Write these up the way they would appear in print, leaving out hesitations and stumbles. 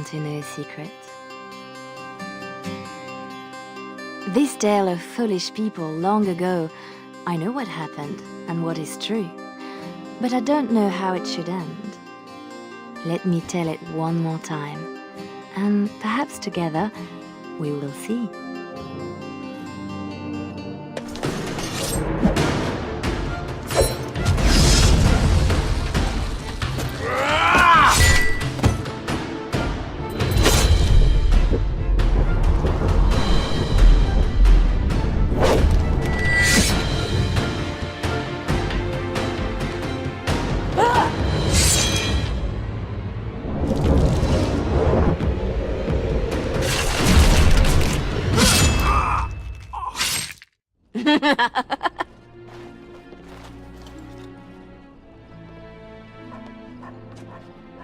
want to know a secret? This tale of foolish people long ago, I know what happened and what is true, but I don't know how it should end. Let me tell it one more time, and perhaps together we will see.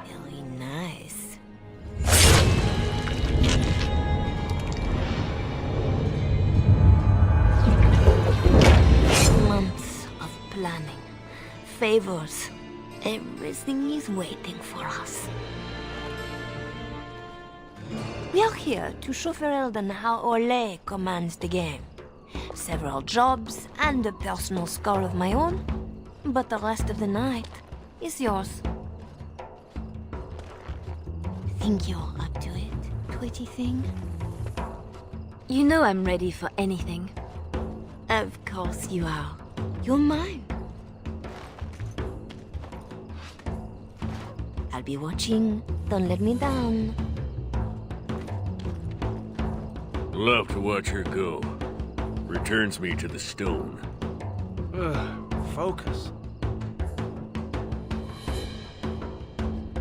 Very nice. Months of planning, favors, everything is waiting for us. We are here to show Ferelden how Ole commands the game. Several jobs and a personal score of my own, but the rest of the night is yours. Think you're up to it, pretty thing? You know I'm ready for anything. Of course you are. You're mine. I'll be watching. Don't let me down. Love to watch her go. Returns me to the stone. Focus.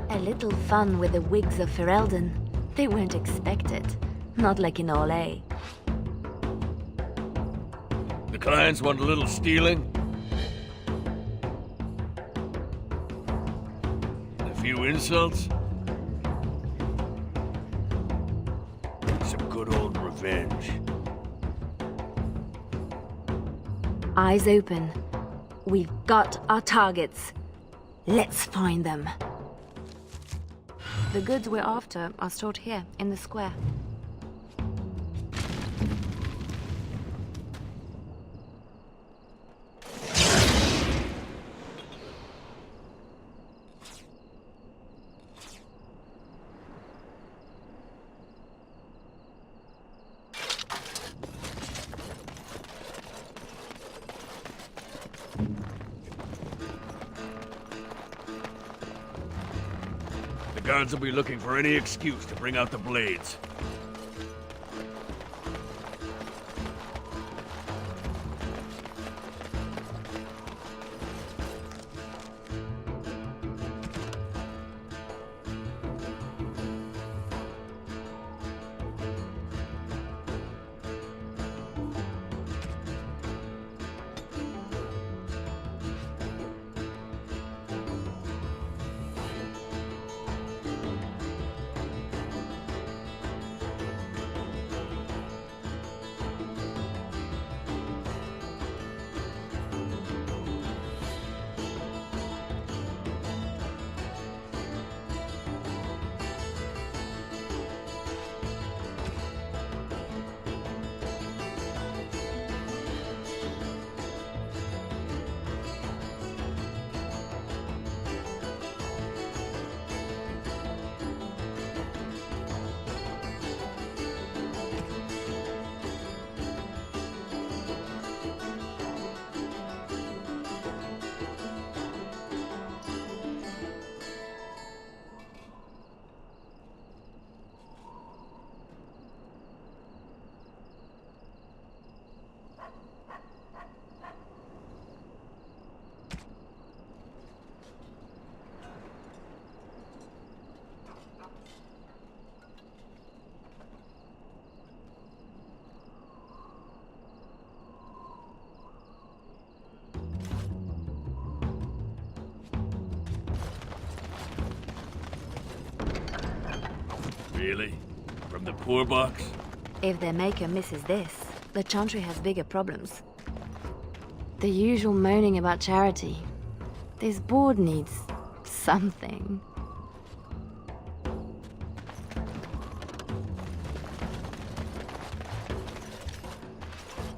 A little fun with the wigs of Ferelden. They weren't expected. Not like in Ole. The clients want a little stealing? A few insults? Some good old revenge. Eyes open. We've got our targets. Let's find them. The goods we're after are stored here, in the square. The guards will be looking for any excuse to bring out the blades. Really? From the poor box? If their maker misses this, the Chantry has bigger problems. The usual moaning about charity. This board needs something.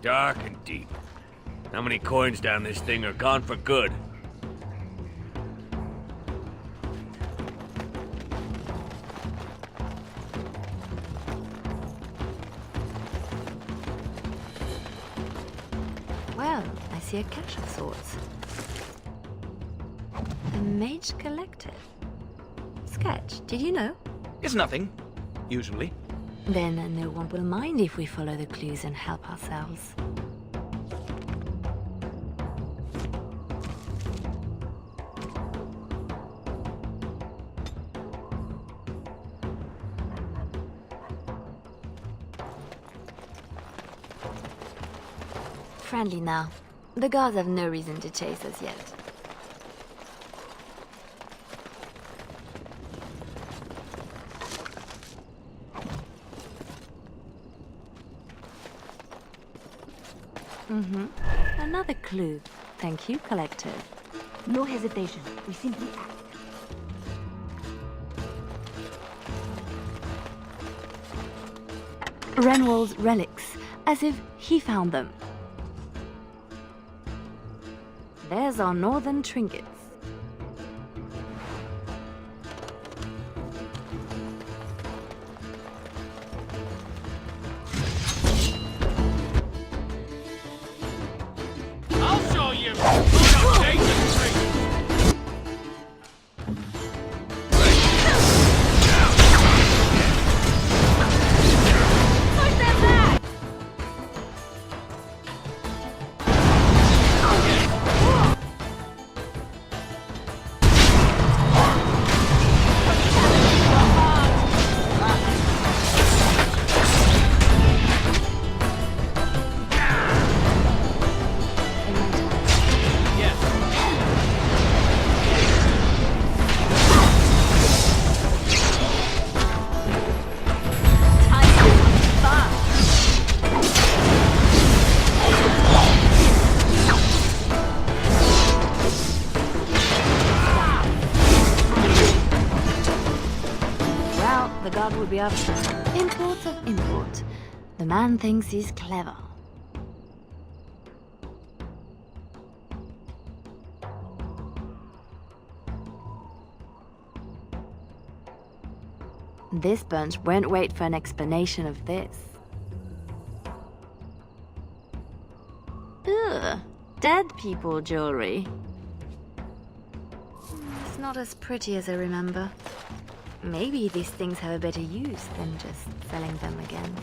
Dark and deep. How many coins down this thing are gone for good? Well, I see a cache of sorts. A mage collective. Sketch, did you know? It's nothing, usually. Then no one will mind if we follow the clues and help ourselves. Friendly now. The guards have no reason to chase us yet. Another clue. Thank you, Collective. No hesitation. We simply act. Renwald's relics, as if he found them. There's our northern trinkets. I'll show you! Look out, dangerous tree! The guard will be up. Imports of import. The man thinks he's clever. This bunch won't wait for an explanation of this. Ugh, dead people jewelry. It's not as pretty as I remember. Maybe these things have a better use than just selling them again.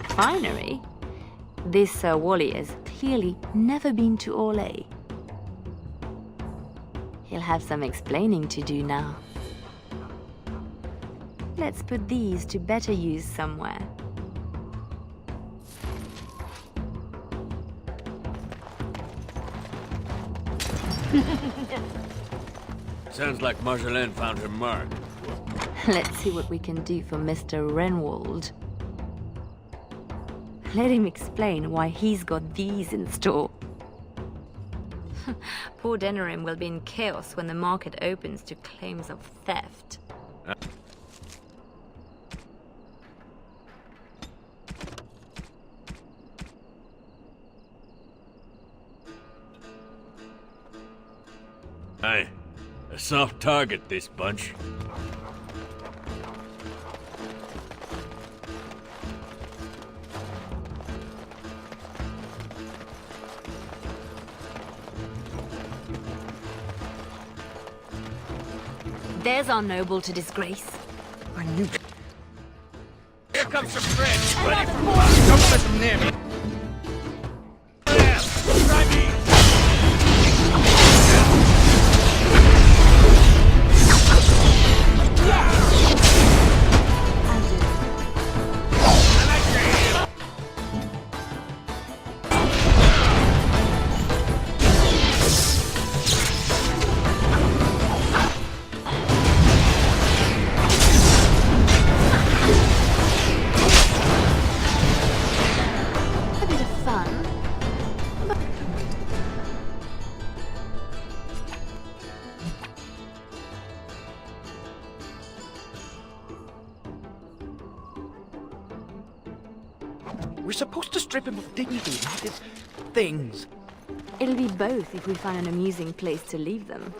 Finery? This Sir Wally has clearly never been to Orlais. He'll have some explaining to do now. Let's put these to better use somewhere. Sounds like Marjolaine found her mark. Let's see what we can do for Mr. Renwald. Let him explain why he's got these in store. Poor Denerim will be in chaos when the market opens to claims of theft. Aye, a soft target, this bunch. There's our noble to disgrace. I knew. Here comes some friends, ready for war. Don't let them near me. Try me! We're supposed to strip him of dignity, not his things. It'll be both if we find an amusing place to leave them.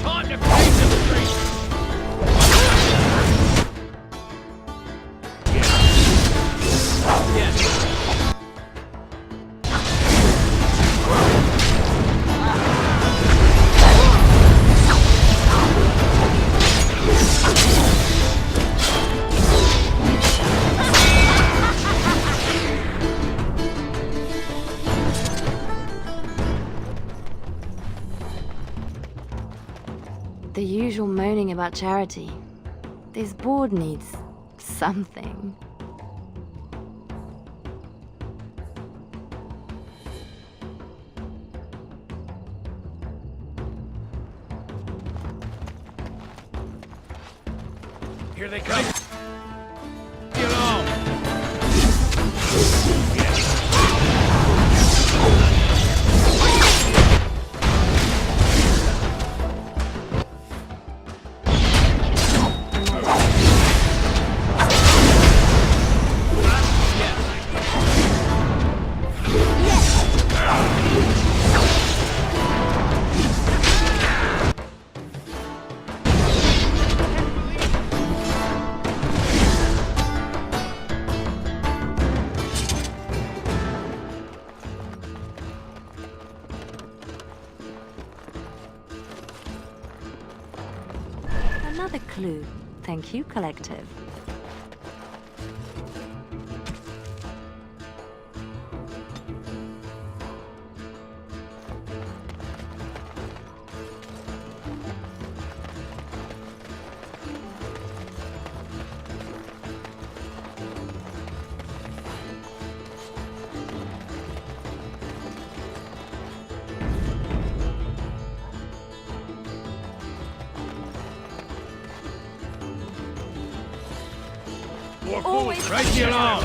Time to face the street! The usual moaning about charity. This board needs something. Here they come. Get along. Another clue. Thank you, Collective. Always Right you along.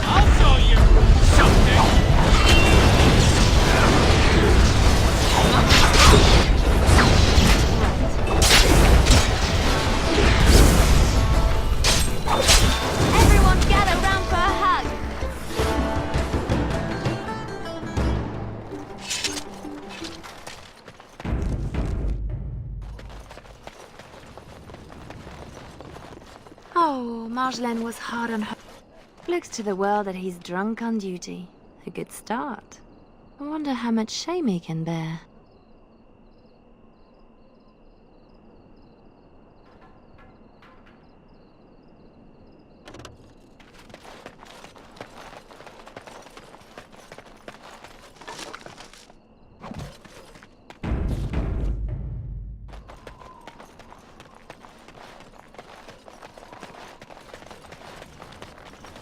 I'll show you something. Everyone gather round for a hug. Oh, Marjolaine was hard on her. Looks to the world that he's drunk on duty. A good start. I wonder how much shame he can bear.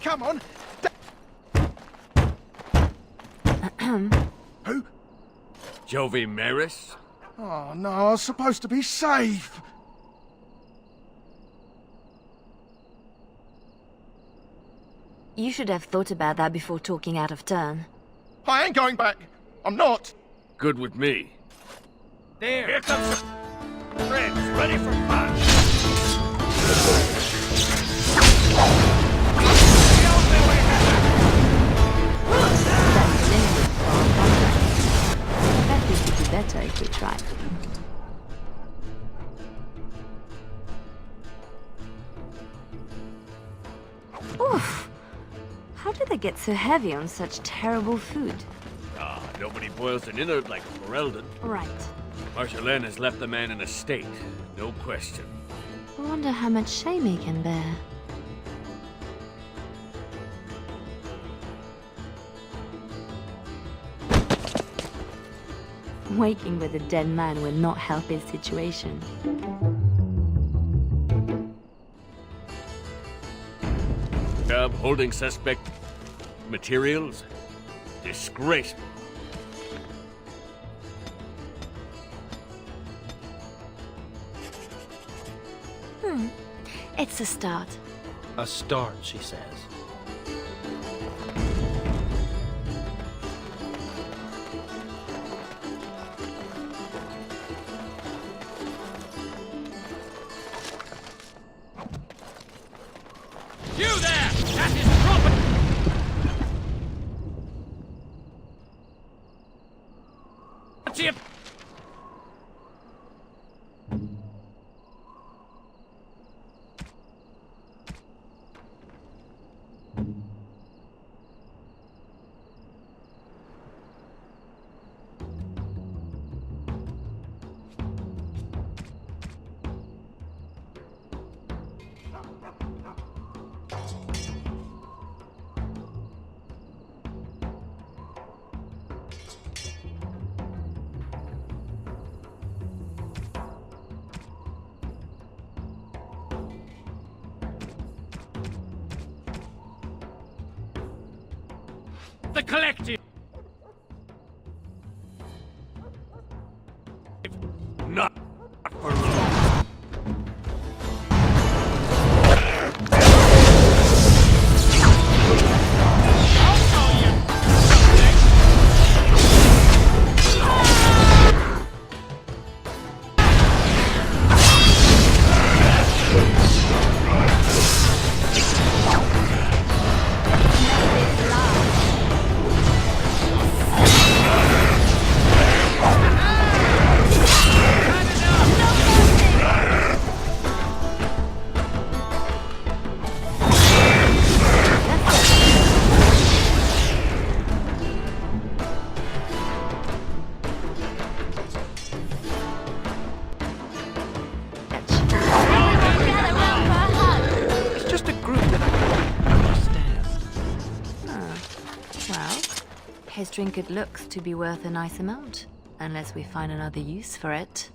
Come on. Who? Jovi Maris? Oh no, I was supposed to be safe. You should have thought about that before talking out of turn. I ain't going back. I'm not. Good with me. There. Here comes some friends ready for fun. I bet we could do better if we tried. Oof! How do they get so heavy on such terrible food? Ah, nobody boils an innard like Ferelden. Right. Marjolaine has left the man in a state, no question. I wonder how much shame he can bear. Waking with a dead man will not help his situation. Job holding suspect materials? Disgraceful. It's a start. A start, she says. You there! That is proper! See it! The collective! Not for long. It's just a group that I don't understand. Well, his trinket looks to be worth a nice amount, unless we find another use for it.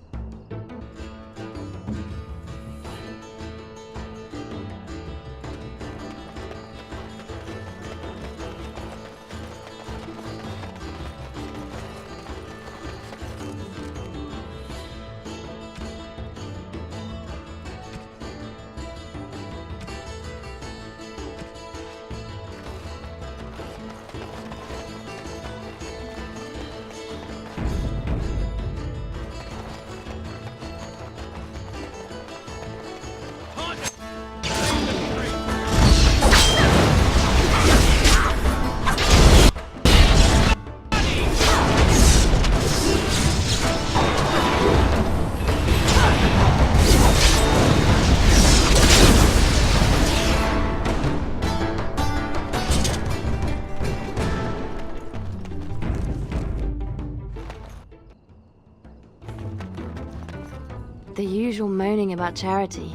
The usual moaning about charity.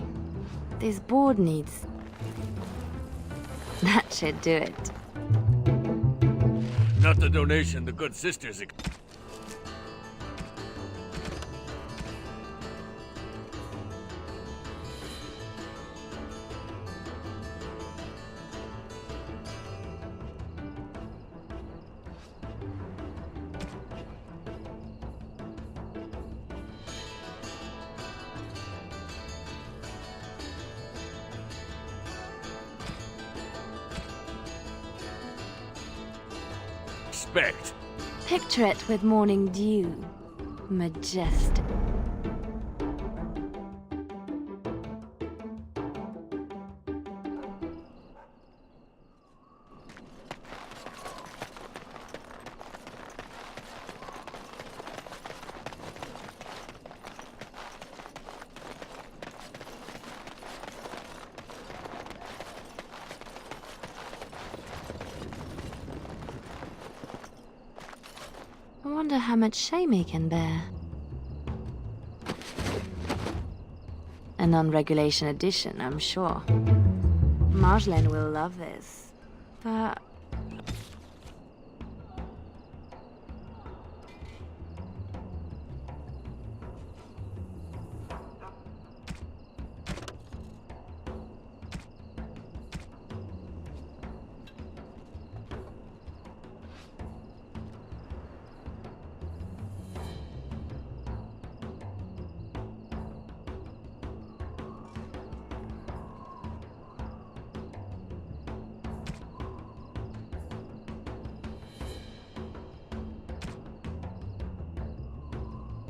This board needs... That should do it. Not the donation the good sisters... expect. Picture it with morning dew. Majestic. I wonder how much shame he can bear. A non-regulation edition, I'm sure. Marjolaine will love this, but...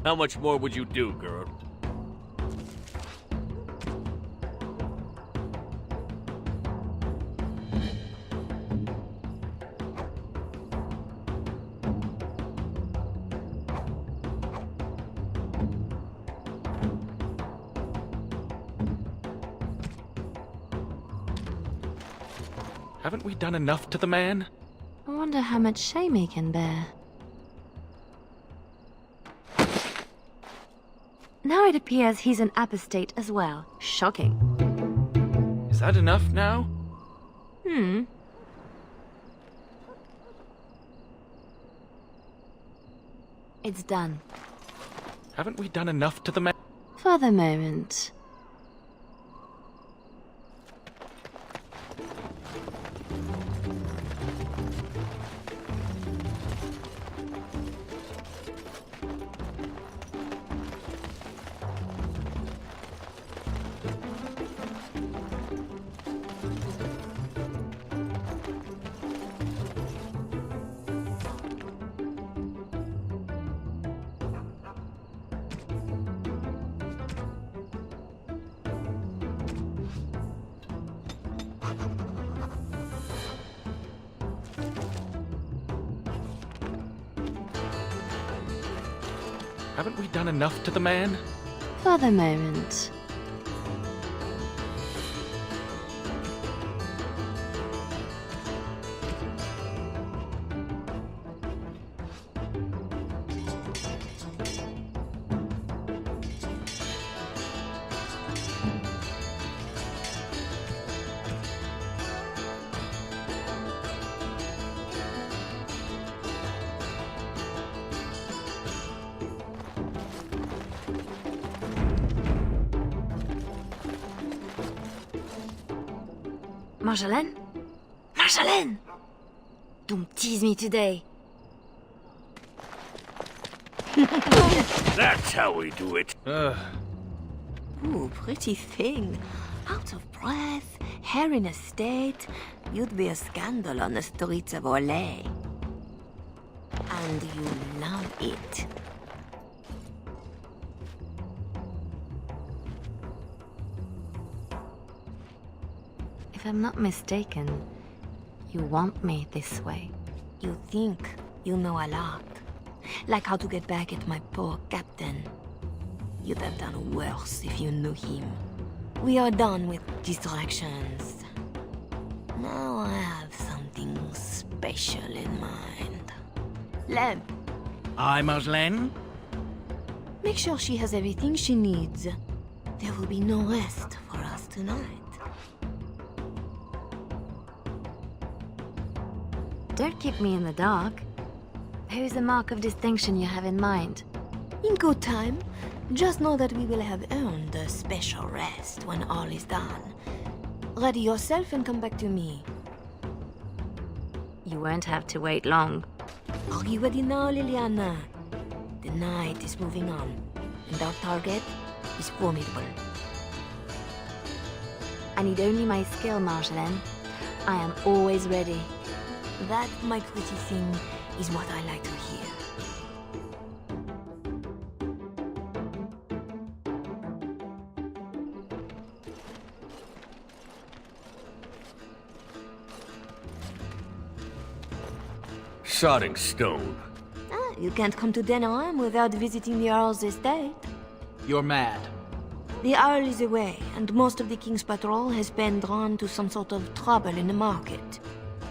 How much more would you do, girl? Haven't we done enough to the man? I wonder how much shame he can bear. Now it appears he's an apostate as well. Shocking. Is that enough now? It's done. Haven't we done enough to the man? For the moment. Haven't we done enough to the man? For the moment. Marjolaine? Marjolaine! Don't tease me today. That's how we do it. Ooh, pretty thing. Out of breath, hair in a state. You'd be a scandal on the streets of Orlais. And you love it. If I'm not mistaken, you want me this way. You think you know a lot. Like how to get back at my poor captain. You'd have done worse if you knew him. We are done with distractions. Now I have something special in mind. Lem, Aye, Marjolaine? make sure she has everything she needs. There will be no rest for us tonight. Don't keep me in the dark. Who's the mark of distinction you have in mind? In good time, just know that we will have earned a special rest when all is done. Ready yourself and come back to me. You won't have to wait long. Are you ready now, Leliana? The night is moving on, and our target is formidable. I need only my skill, Marjolaine. I am always ready. That, my pretty thing, is what I like to hear. Sodding stone. You can't come to Denham without visiting the Earl's estate. You're mad. The Earl is away, and most of the King's patrol has been drawn to some sort of trouble in the market.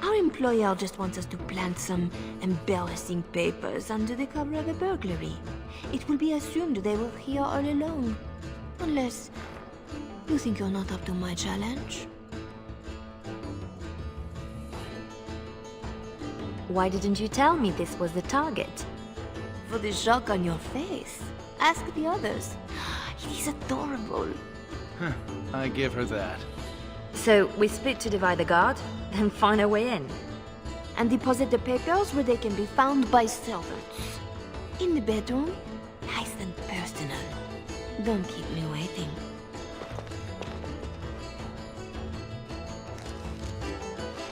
Our employer just wants us to plant some embarrassing papers under the cover of a burglary. It will be assumed they were here all along. Unless you think you're not up to my challenge. Why didn't you tell me this was the target? For the shock on your face. Ask the others. It is adorable. I give her that. So we split to divide the guard, then find a way in. And deposit the papers where they can be found by servants. In the bedroom, nice and personal. Don't keep me waiting.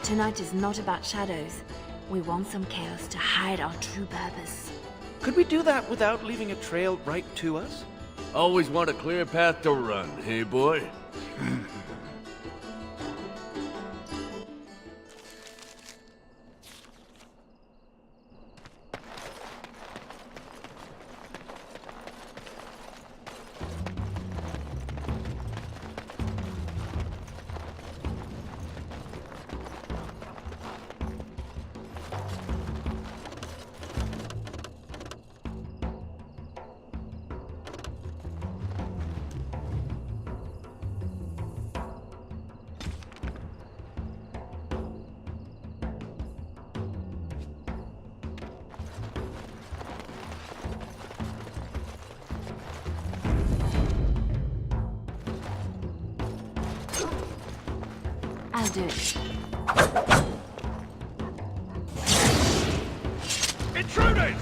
Tonight is not about shadows. We want some chaos to hide our true purpose. Could we do that without leaving a trail right to us? Always want a clear path to run, hey boy? I'll do it. Intruders!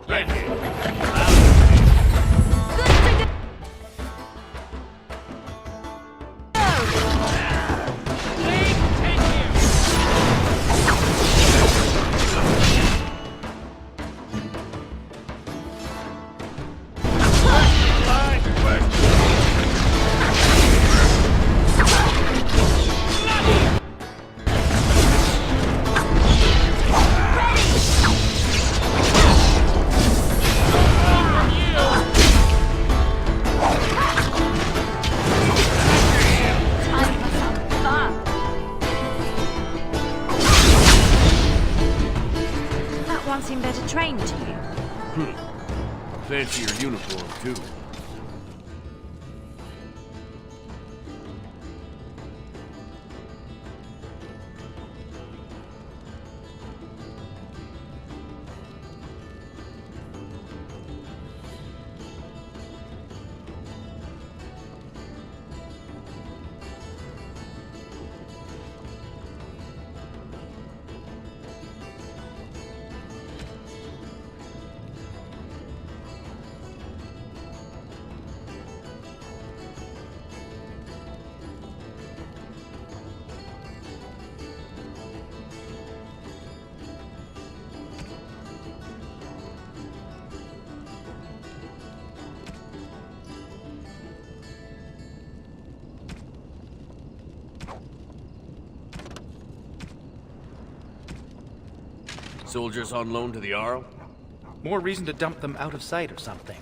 Right here. That one seemed better trained to you. Fancier uniform, too. Soldiers on loan to the Arl? More reason to dump them out of sight or something.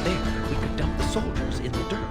There, we could dump the soldiers in the dirt.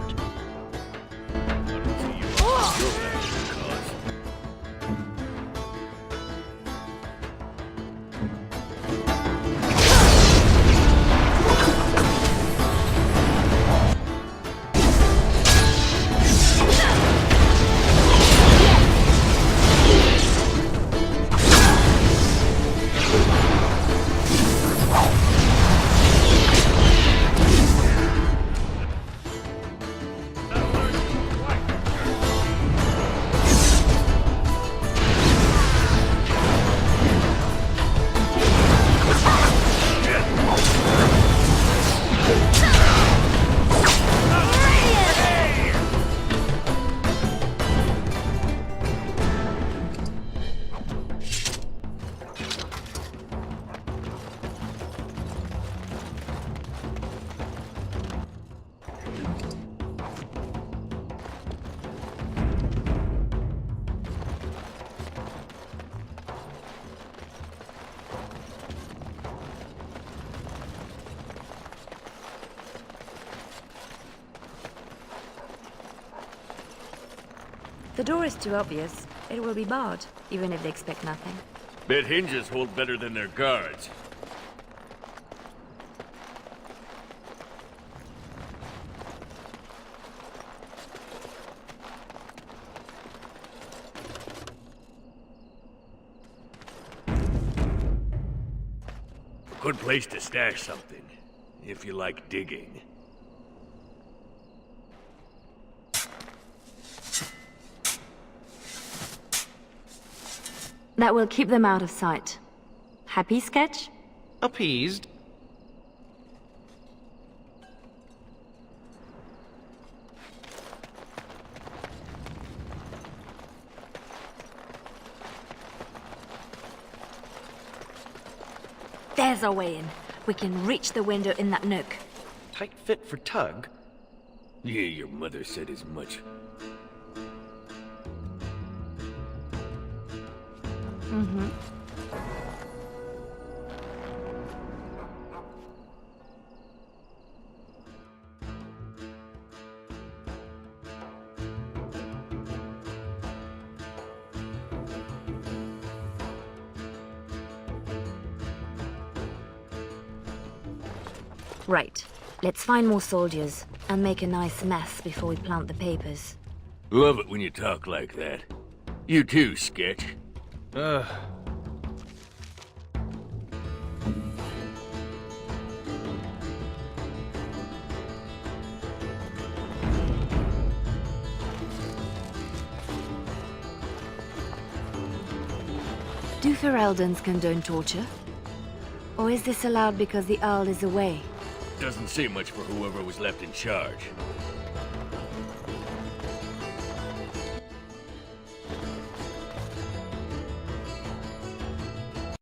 The door is too obvious. It will be barred, even if they expect nothing. Bet hinges hold better than their guards. Good place to stash something, if you like digging. That will keep them out of sight. Happy, Sketch? Appeased. There's our way in. We can reach the window in that nook. Tight fit for Tug. Yeah, your mother said as much. Right. Let's find more soldiers and make a nice mess before we plant the papers. Love it when you talk like that. You too, Sketch. Do Fereldans condone torture? Or is this allowed because the Earl is away? Doesn't say much for whoever was left in charge.